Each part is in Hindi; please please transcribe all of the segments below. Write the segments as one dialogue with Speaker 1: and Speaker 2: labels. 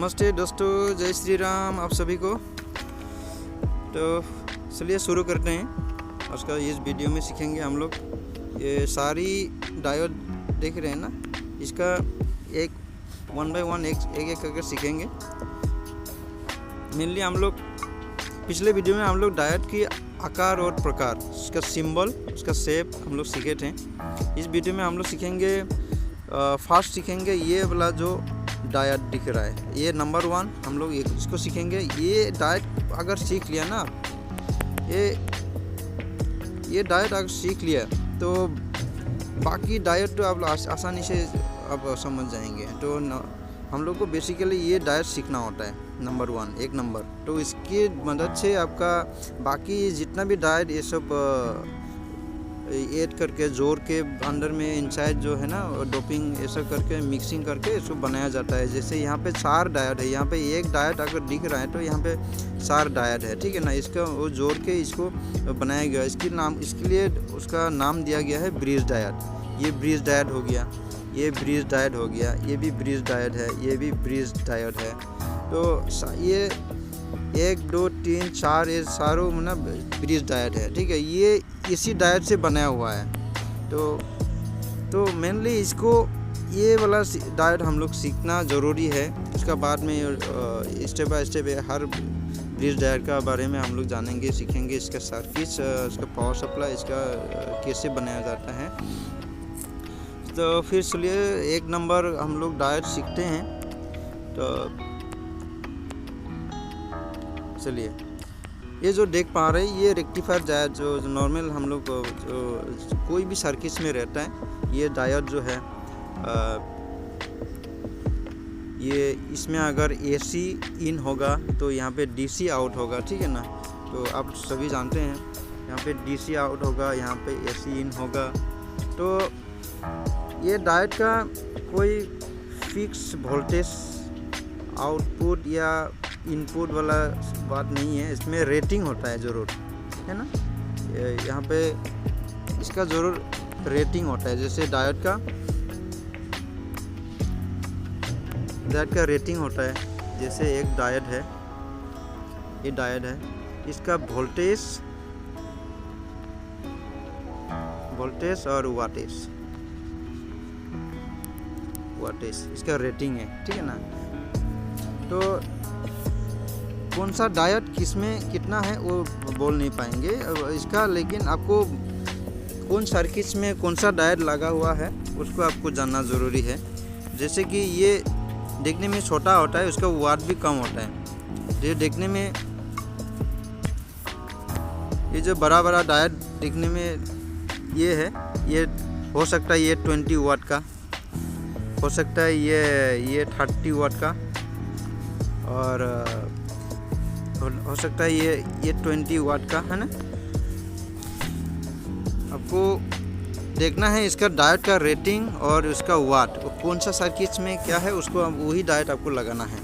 Speaker 1: नमस्ते दोस्तों, जय श्री राम आप सभी को। तो चलिए शुरू करते हैं। आज का इस वीडियो में सीखेंगे हम लोग ये सारी डायोड देख रहे हैं ना, इसका एक 1 बाय 1 एक करके सीखेंगे। मेनली हम लोग पिछले वीडियो में हम लोग डायोड की आकार और प्रकार, उसका सिंबल, उसका शेप हम लोग सीखे थे। इस वीडियो में हम लोग सीखेंगे, फास्ट सीखेंगे ये वाला जो डायोड दिख रहा है, ये नंबर 1 हम लोग इसको सीखेंगे। ये डायोड अगर सीख लिया ना, ये डायोड अगर सीख लिया तो बाकी डायोड तो आप आसानी से आप समझ जाएंगे। तो हम लोग को बेसिकली ये डायोड सीखना होता है नंबर 1, एक नंबर। तो इसकी मदद से आपका बाकी जितना भी डायोड ये सब ऐड करके जोड़ के अंदर में इनसाइड जो है ना डोपिंग ऐसा करके मिक्सिंग करके इसको बनाया जाता है। जैसे यहाँ पे 4 डायोड है, यहाँ पे एक डायोड अगर दिख रहा है तो यहाँ पे 4 डायोड है, ठीक है ना। इसका वो जोड़ के इसको बनाया गया। इसके लिए उसका नाम दिया गया है ब्रिज डायोड। ये ब्रिज डायोड हो गया, ये ब्रिज डायोड हो गया, ये भी ब्रिज डायोड है, ये भी ब्रिज डायोड है। तो ये 1 2 3 4 ये सारों मतलब ब्रिज डायोड है, ठीक है। ये इसी डायोड से बनाया हुआ है। तो मेनली इसको ये वाला डायोड हम लोग सीखना ज़रूरी है। उसका बाद में step by step her bridge diode का बारे में हम लोग जानेंगे, सीखेंगे। इसका सर्किट, इसका पावर सप्लाई, इसका कैसे बनाया जाता है। तो फिर चलिए 1 नंबर हम लोग डायोड सीखते हैं। तो चलिए, ये जो देख पा रहे हैं ये रेक्टिफायर डायोड जो नॉर्मल हम लोग जो कोई भी सर्किट में रहता है, ये डायोड जो है ये इसमें अगर AC इन होगा तो यहाँ पे DC आउट होगा, ठीक है ना। तो आप सभी जानते हैं यहाँ पे DC आउट होगा, यहाँ पे AC इन होगा। तो ये डायोड का कोई फिक्स वोल्टेज आउटपुट या इनपुट वाला बात नहीं है। इसमें रेटिंग होता है ज़रूर, है ना। यहाँ पे इसका ज़रूर रेटिंग होता है। जैसे डायोड का रेटिंग होता है। जैसे एक डायोड है, ये डायोड है, इसका वोल्टेज और वाटेज इसका रेटिंग है, ठीक है ना। तो कौन सा डायोड किस में कितना है वो बोल नहीं पाएंगे इसका, लेकिन आपको कौन सर्किट में कौन सा डायोड लगा हुआ है उसको आपको जानना ज़रूरी है। जैसे कि ये देखने में छोटा होता है, उसका वाट भी कम होता है। ये देखने में ये जो बड़ा डायोड देखने में ये है, ये हो सकता है ये 20 वाट का, हो सकता है ये 30 वाट का, और हो सकता है ये 20 वाट का, है ना। आपको देखना है इसका डायोड का रेटिंग और उसका वाट, कौन सा सर्किट में क्या है उसको वही डायोड आपको लगाना है।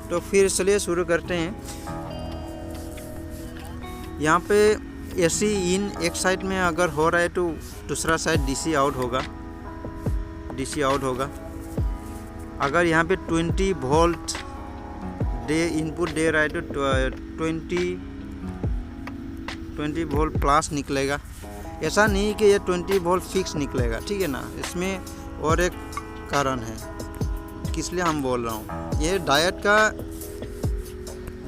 Speaker 1: तो फिर चलिए शुरू करते हैं। यहाँ पे AC इन एक साइड में अगर हो रहा है तो दूसरा साइड DC आउट होगा। अगर यहाँ पे 20 वोल्ट इनपुट दे रहा है तो 20 वोल्ट प्लस निकलेगा। ऐसा नहीं कि ये 20 वोल्ट फिक्स निकलेगा, ठीक है ना। इसमें और एक कारण है किस लिए हम बोल रहा हूँ। ये डायोड का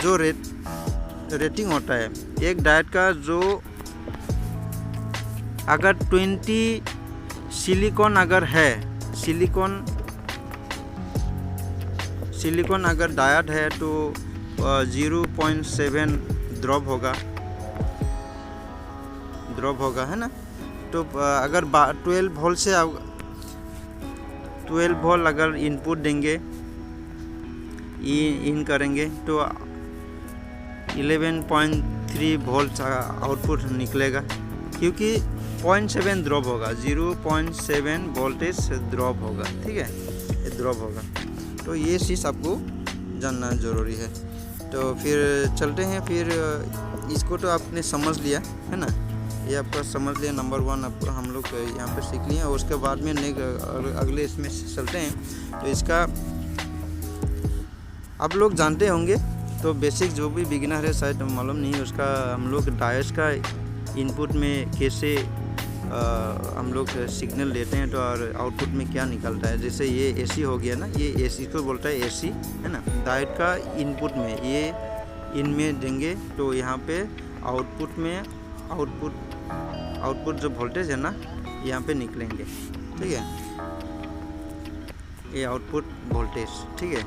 Speaker 1: जो रेटिंग होता है, एक डायोड का जो अगर 20 सिलिकॉन अगर है, सिलिकॉन अगर डायोड है तो 0.7 ड्रॉप होगा, है ना। तो अगर 12 वोल्ट से 12 वोल्ट अगर इनपुट देंगे, इन करेंगे तो 11.3 वोल्ट आउटपुट निकलेगा, क्योंकि 0.7 ड्रॉप होगा, 0.7 वोल्टेज ड्रॉप होगा, ठीक है, ये ड्रॉप होगा। तो ये चीज़ आपको जानना ज़रूरी है। तो फिर चलते हैं। फिर इसको तो आपने समझ लिया, है ना। ये आपका समझ लिया नंबर 1 आपको हम लोग यहाँ पे सीख लिए। और उसके बाद में अगले इसमें चलते हैं। तो इसका आप लोग जानते होंगे, तो बेसिक जो भी बिगिनर है शायद मालूम नहीं उसका, हम लोग डायोड्स का इनपुट में कैसे हम लोग सिग्नल लेते हैं तो और आउटपुट में क्या निकलता है। जैसे ये एसी हो गया ना, ये एसी को बोलता है एसी, है ना। डायोड का इनपुट में ये इनमें देंगे तो यहाँ पे आउटपुट में आउटपुट जो वोल्टेज है ना यहाँ पे निकलेंगे, ठीक है। ये आउटपुट वोल्टेज, ठीक है।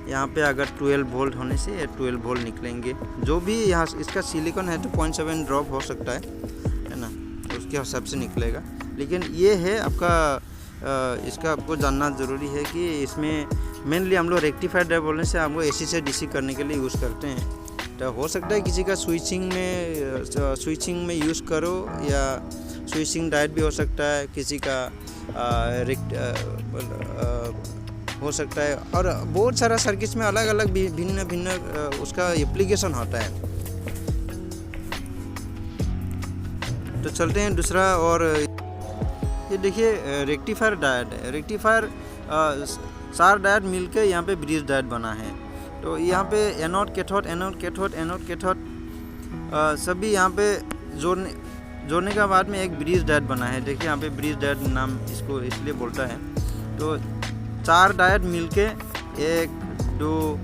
Speaker 1: यहाँ पे अगर 12 वोल्ट होने से 12 वोल्ट निकलेंगे। जो भी यहाँ इसका सिलिकॉन है तो 0.7 ड्रॉप हो सकता है ना, तो उसके हिसाब से निकलेगा। लेकिन ये है आपका इसका आपको जानना ज़रूरी है कि इसमें मेनली हम लोग रेक्टिफायर डायोड बोलने से आपको एसी से डीसी करने के लिए यूज़ करते हैं। तो हो सकता है किसी का स्विचिंग में यूज़ करो, या स्विचिंग डायोड भी हो सकता है, किसी का हो सकता है, और बहुत सारा सर्किट्स में अलग अलग भिन्न उसका एप्लीकेशन होता है। तो चलते हैं दूसरा, और ये देखिए रेक्टिफायर डायोड है। रेक्टिफायर 4 डायोड मिलकर यहाँ पे ब्रिज डायोड बना है। तो यहाँ पे एनोड कैथोड सभी यहाँ पे जोड़ने के बाद में एक ब्रिज डायोड बना है। देखिए यहाँ पे ब्रिज डायोड नाम इसको इसलिए बोलता है। तो 4 डायोड मिलके 1 2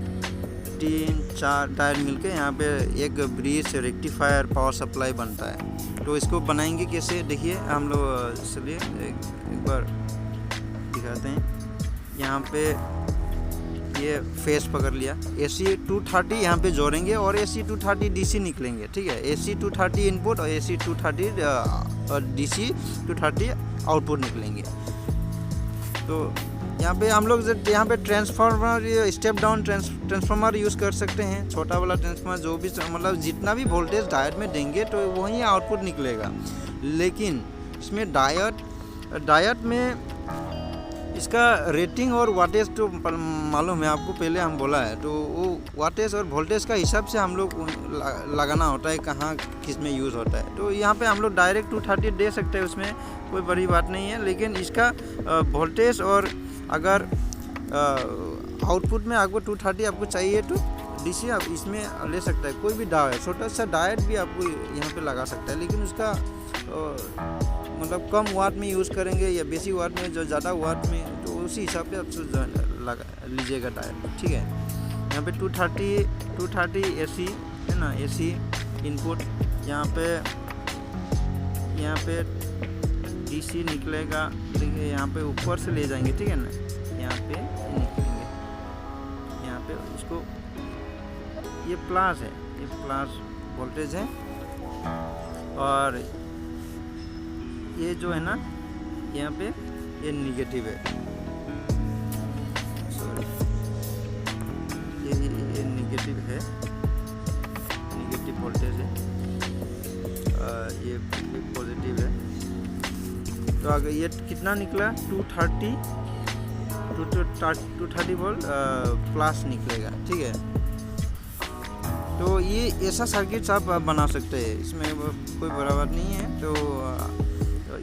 Speaker 1: 3 4 डायोड मिलके यहाँ पे एक ब्रिज रेक्टिफायर पावर सप्लाई बनता है। तो इसको बनाएंगे कैसे, देखिए हम लोग चलिए एक बार दिखाते हैं। यहाँ पे ये फेस पकड़ लिया, AC 230 यहाँ पे जोड़ेंगे और AC 230 DC निकलेंगे, ठीक है। AC 230 इनपुट और AC 230 और DC 230 आउटपुट निकलेंगे। तो यहाँ पे हम लोग यहाँ पे transformer, step down transformer use कर सकते हैं। छोटा वाला ट्रांसफार्मर जो भी मतलब जितना भी वोल्टेज डायोड में देंगे तो वही आउटपुट निकलेगा। लेकिन इसमें डायोड में इसका रेटिंग और वाटेज तो मालूम है आपको, पहले हम बोला है। तो वो वाटेज और वोल्टेज का हिसाब से हम लोग लगाना होता है कहाँ किस में यूज़ होता है। तो यहाँ पे हम लोग डायरेक्ट 230 दे सकते हैं, उसमें कोई बड़ी बात नहीं है। लेकिन इसका वोल्टेज और अगर आउटपुट में आपको 230 आपको चाहिए तो DC आप इसमें ले सकता है। कोई भी डायोड, छोटा सा डायोड भी आपको यहाँ पे लगा सकता है। लेकिन उसका मतलब कम वाट में यूज़ करेंगे या बेसी वाट में, जो ज़्यादा वाट में, तो उसी हिसाब से आप लगा लीजिएगा डायोड, ठीक है। यहाँ पे 230 AC है ना, AC इनपुट। यहाँ पे DC निकलेगा, देखिए यहाँ पे ऊपर से ले जाएंगे, ठीक है ना। यहाँ पे निकलेंगे, यहाँ पे इसको, ये प्लस है, ये प्लस वोल्टेज है, और ये जो है ना यहाँ पे ये निगेटिव है, सॉरी ये निगेटिव है, निगेटिव वोल्टेज है, ये पॉजिटिव है। तो अगर ये कितना निकला 230 वोल्ट प्लस निकलेगा, ठीक है। तो ये ऐसा सर्किट आप बना सकते हैं, इसमें कोई बड़ा बात नहीं है। तो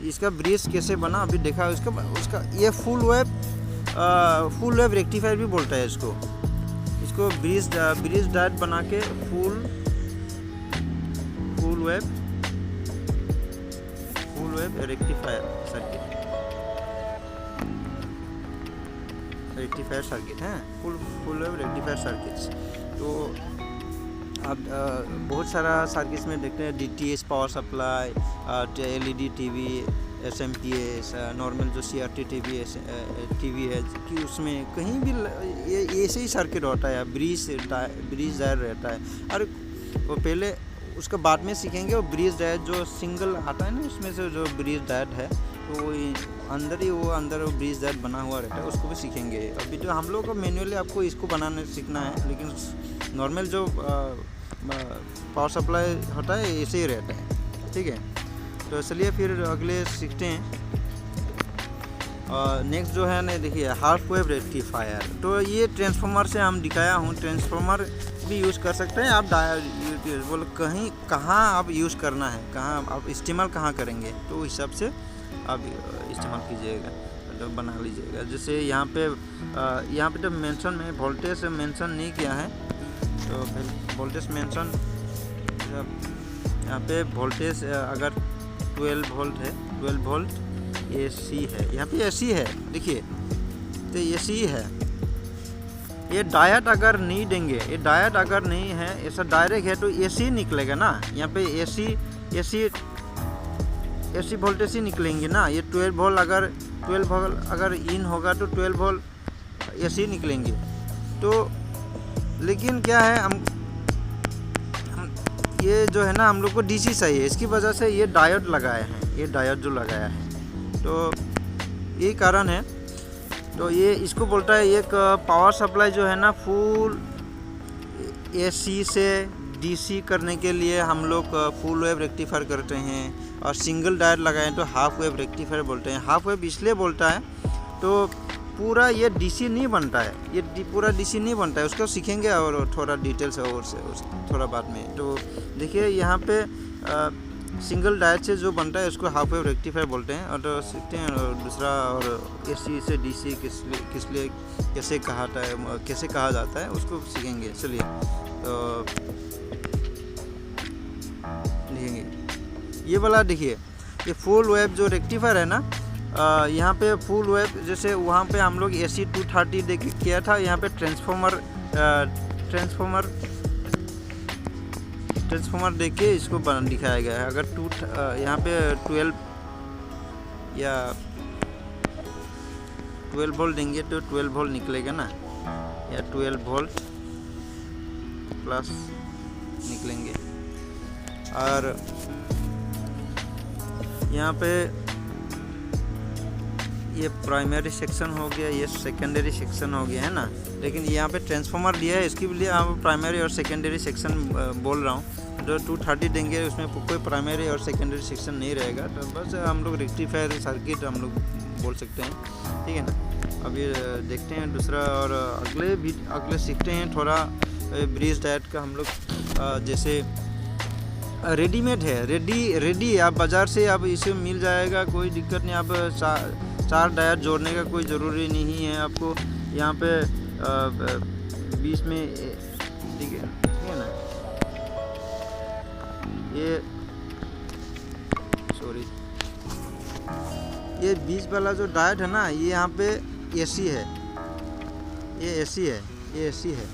Speaker 1: इसका ब्रिज कैसे बना अभी देखा उसका ये फुल वेव रेक्टिफायर भी बोलता है इसको ब्रिज डायोड बना के फुल वेव रेक्टिफायर सर्किट है, फुल वेव रेक्टिफायर सर्किट्स। तो आप बहुत सारा सर्किट्स में देखते हैं, DTS power supply, LED TV, SMPS, normal जो CRT TV है कि उसमें कहीं भी ये ऐसे ही सर्किट होता है, ब्रिज डायोड रहता है। और वो पहले उसके बाद में सीखेंगे, वो ब्रिज डायोड जो सिंगल आता है ना, उसमें से जो ब्रिज डायोड है तो वो अंदर वो ब्रिज डायोड बना हुआ रहता है, उसको भी सीखेंगे। अभी तो हम लोग को मैन्युअली आपको इसको बनाने सीखना है, लेकिन नॉर्मल जो पावर सप्लाई होता है ऐसे ही रहता है, ठीक है। तो चलिए फिर अगले सीखते हैं। नेक्स्ट जो है ना, देखिए हाफ वेव रेक्टिफायर। तो ये ट्रांसफार्मर से हम दिखाया हूँ, ट्रांसफार्मर भी यूज़ कर सकते हैं आप। बोलो कहाँ आप यूज़ करना है, कहाँ आप इस्तेमाल कहाँ करेंगे, तो उस हिसाब से आप इस्तेमाल कीजिएगा। डायोड बना लीजिएगा। जैसे यहाँ पे तो मेंशन में वोल्टेज मेंशन नहीं किया है, तो वोल्टेज मेंशन यहाँ पे वोल्टेज अगर 12 वोल्ट है, 12 वोल्ट AC है, यहाँ पे AC है देखिए, तो AC है। ये डायोड अगर नहीं देंगे, ये डायोड अगर नहीं है, ऐसा डायरेक्ट है तो AC निकलेगा ना, यहाँ पे AC वोल्टेज ही निकलेंगे ना। ये 12 वोल्ट अगर इन होगा तो 12 वोल्ट AC निकलेंगे। तो लेकिन क्या है, हम ये जो है ना हम लोग को DC चाहिए, इसकी वजह से ये डायोड लगाए हैं, ये डायोड जो लगाया है, तो यही कारण है। तो ये इसको बोलता है एक पावर सप्लाई जो है ना, फुल AC से DC करने के लिए हम लोग फुल वेव रेक्टिफायर करते हैं, और सिंगल डायोड लगाएं तो हाफ वेव रेक्टिफायर बोलते हैं। हाफ वेव इसलिए बोलता है तो पूरा ये DC नहीं बनता है, ये पूरा DC नहीं बनता है, उसको सीखेंगे और थोड़ा डिटेल्स और से थोड़ा बाद में। तो देखिए यहाँ पे सिंगल डायोड से जो बनता है उसको हाफ वेव रेक्टिफायर बोलते हैं, और तो सीखते हैं। और दूसरा और AC से DC कैसे कहा जाता है उसको सीखेंगे। चलिए तो देखेंगे ये वाला, देखिए ये फुल वेव जो रेक्टिफायर है ना, यहाँ पे फुल वेव जैसे वहाँ पे हम लोग AC 230 देख किया था, यहाँ पे ट्रांसफॉर्मर देख के इसको दिखाया गया है। अगर यहाँ पे 12 या 12 वोल्ट देंगे तो 12 वोल्ट निकलेगा ना, या 12 वोल्ट प्लस निकलेंगे। और यहाँ पे ये प्राइमरी सेक्शन हो गया, ये सेकेंडरी सेक्शन हो गया है ना, लेकिन यहाँ पे ट्रांसफार्मर दिया है, इसके लिए हम प्राइमरी और सेकेंडरी सेक्शन बोल रहा हूँ। जो 230 देंगे उसमें कोई प्राइमरी और सेकेंडरी सेक्शन नहीं रहेगा, तो बस हम लोग रेक्टिफायर सर्किट हम लोग बोल सकते हैं, ठीक है ना। अब ये देखते हैं दूसरा, और अगले सीखते हैं थोड़ा ब्रिज डायोड का। हम लोग जैसे रेडीमेड है, रेडी आप बाज़ार से आप इसे मिल जाएगा, कोई दिक्कत नहीं। आप चार डायोड जोड़ने का कोई ज़रूरी नहीं है आपको। यहाँ पे बीच में ठीक है ना, ये बीच वाला जो डायोड है ना, ये यहाँ पे AC है, ये AC है,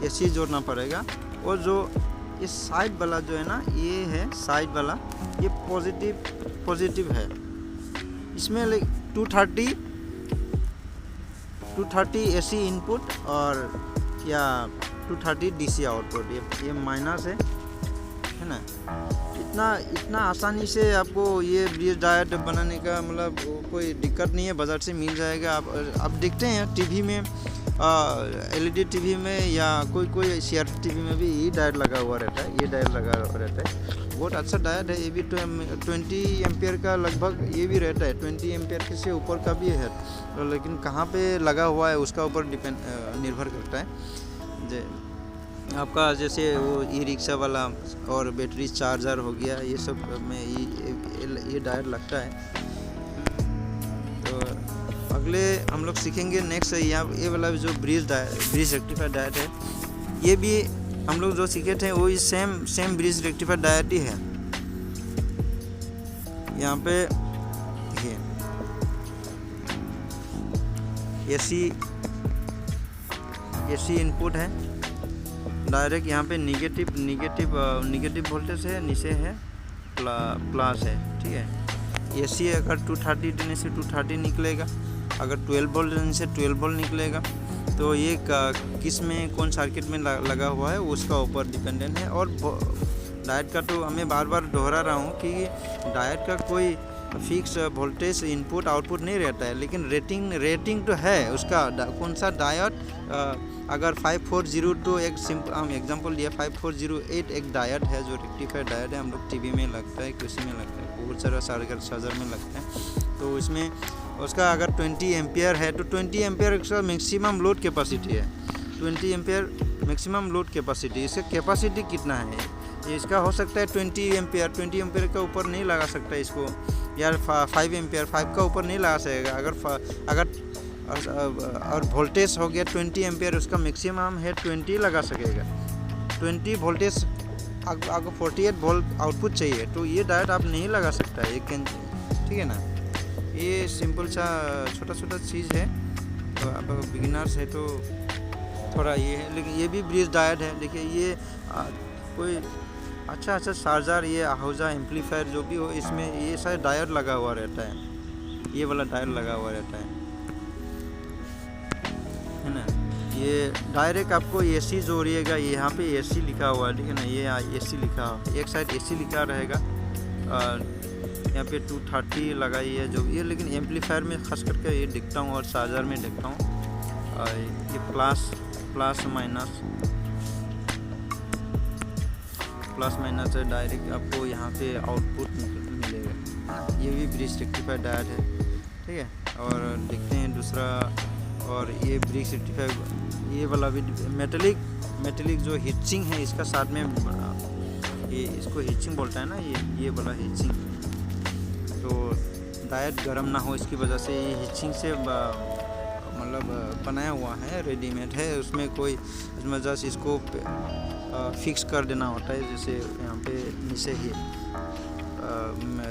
Speaker 1: AC जोड़ना पड़ेगा। और जो ये साइड वाला जो है ना, ये है साइड वाला, ये पॉजिटिव है। इसमें 230 AC इनपुट और या 230 DC आउटपुट, ये माइनस है ना। इतना आसानी से आपको ये ब्रिज डायोड बनाने का मतलब कोई दिक्कत नहीं है, बाज़ार से मिल जाएगा। आप देखते हैं टीवी में, LED टीवी में या कोई CRT टीवी में भी ये डायोड लगा हुआ रहता है, ये डायोड लगा हुआ रहता है। बहुत अच्छा डायोड है, ये भी 20 एम्पियर का लगभग ये भी रहता है, 20 एम्पियर से ऊपर का भी है, लेकिन कहाँ पे लगा हुआ है उसका ऊपर निर्भर करता है। आपका जैसे वो ई-रिक्शा वाला और बैटरी चार्जर हो गया, ये सब में ये डायोड लगता है। तो अगले हम लोग सीखेंगे नेक्स्ट ये वाला जो ब्रिज रेक्टिफायर डायोड है, ये भी हम लोग जो सीखे थे वही सेम ब्रिज रेक्टिफायर डायोड ही है। यहाँ पे देखिए AC इनपुट है डायरेक्ट, यहाँ पे निगेटिव वोल्टेज है, नीचे है प्लस है, ठीक है। AC अगर 230 देने से 230 निकलेगा, अगर 12 वोल्ट देने से 12 वोल्ट निकलेगा। तो ये किस में कौन सर्किट में लगा हुआ है उसका ऊपर डिपेंडेंट है। और डायोड का तो मैं बार बार दोहरा रहा हूँ कि डायोड का कोई फिक्स वोल्टेज इनपुट आउटपुट नहीं रहता है, लेकिन रेटिंग तो है उसका। कौन सा डायोड अगर 540 तो एक सिंपल हम एग्जांपल दिया, 5408 एक डायोड है जो रेक्टिफायर डायोड है, हम लोग टीवी में लगता है, कृषि में लगता है, बहुत सारा चार्जर में लगता है। तो इसमें उसका अगर 20 एम्पियर है तो 20 एम्पियर का मैक्सिमम लोड कैपेसिटी है, 20 एम्पियर मैक्सिमम लोड कैपेसिटी। इसका कैपेसिटी कितना है, इसका हो सकता है 20 एम्पियर का ऊपर नहीं लगा सकता इसको, यार 5 एम्पियर, 5 का ऊपर नहीं लगा सकेगा। अगर और वोल्टेज हो गया 20 एम्पियर, उसका मैक्सिमम है 20 लगा सकेगा। 20 वोल्टेज आपको 48 वोल्ट आउटपुट चाहिए, तो ये डायोड आप नहीं लगा सकता है, ठीक है ना। ये सिंपल सा छोटा छोटा चीज़ है, तो आप बिगिनर्स है तो थोड़ा ये है, लेकिन ये भी ब्रिज डायोड है। देखिए ये कोई अच्छा चार्जर, ये आहूजा एम्पलीफायर जो भी हो, इसमें ये सारे डायोड लगा हुआ रहता है, ये वाला डायोड लगा हुआ रहता है ना। ये डायरेक्ट आपको एसी जोड़िएगा, यहाँ पे एसी लिखा हुआ है, ठीक है ना, ये एसी लिखा हुआ, एक साइड एसी लिखा रहेगा, यहाँ पे 230 लगाई है जो ये, लेकिन एम्पलीफायर में खास करके ये दिखता हूँ और चार्जर में दिखता हूँ। ये प्लस माइनस है, डायरेक्ट आपको यहाँ पे आउटपुट मिलेगा। ये भी ब्रिज रेक्टिफायर डायोड है, ठीक है। और देखते हैं दूसरा, और ये ब्रिज रेक्टिफायर, ये वाला भी मेटेलिक जो हीटसिंग है इसका साथ में, ये इसको हीटसिंग बोलता है ना, ये वाला हीटसिंग। तो डायोड गर्म ना हो इसकी वजह से ये हीटसिंग से मतलब बनाया हुआ है, रेडीमेड है, उसमें कोई इसमें जस्ट इसको फिक्स कर देना होता है। जैसे यहाँ पे नीचे ही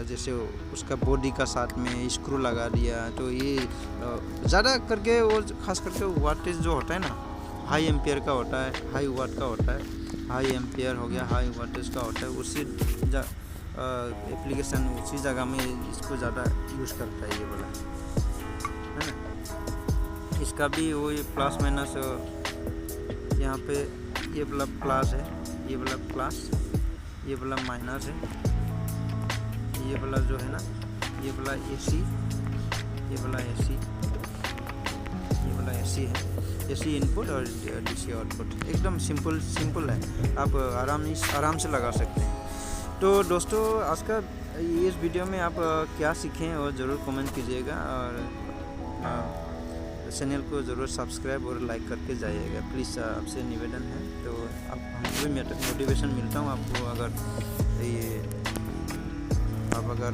Speaker 1: जैसे उसका बॉडी का साथ में स्क्रू लगा दिया, तो ये ज़्यादा करके वो खास करके वाटेज जो होता है ना, हाई एम्पियर का होता है, हाई वाट का होता है, हाई एम्पियर हो गया, हाई वाटेज का होता है, उसी एप्लीकेशन उसी जगह में इसको ज़्यादा यूज़ करता है, ये वाला है ना। इसका भी वो प्लस माइनस, यहाँ पे ये वाला प्लस है, ये वाला प्लस, ये वाला माइनस है, ये वाला जो है ना, ये वाला एसी, ये वाला एसी, ये वाला एसी है, एसी इनपुट और डीसी आउटपुट। एकदम सिंपल है, आप आराम से लगा सकते हैं। तो दोस्तों आज का इस वीडियो में आप क्या सीखें और ज़रूर कमेंट कीजिएगा, और चैनल को ज़रूर सब्सक्राइब और लाइक करके जाइएगा प्लीज़, आपसे निवेदन है। तो हमको भी मोटिवेशन मिलता हूँ आपको, अगर ये आप अगर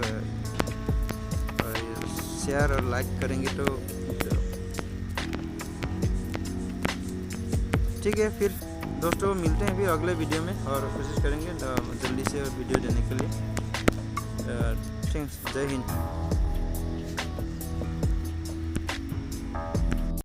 Speaker 1: शेयर और लाइक करेंगे तो ठीक है। फिर दोस्तों मिलते हैं फिर अगले वीडियो में, और कोशिश करेंगे जल्दी से वीडियो देने के लिए। थैंक्स, जय हिंद।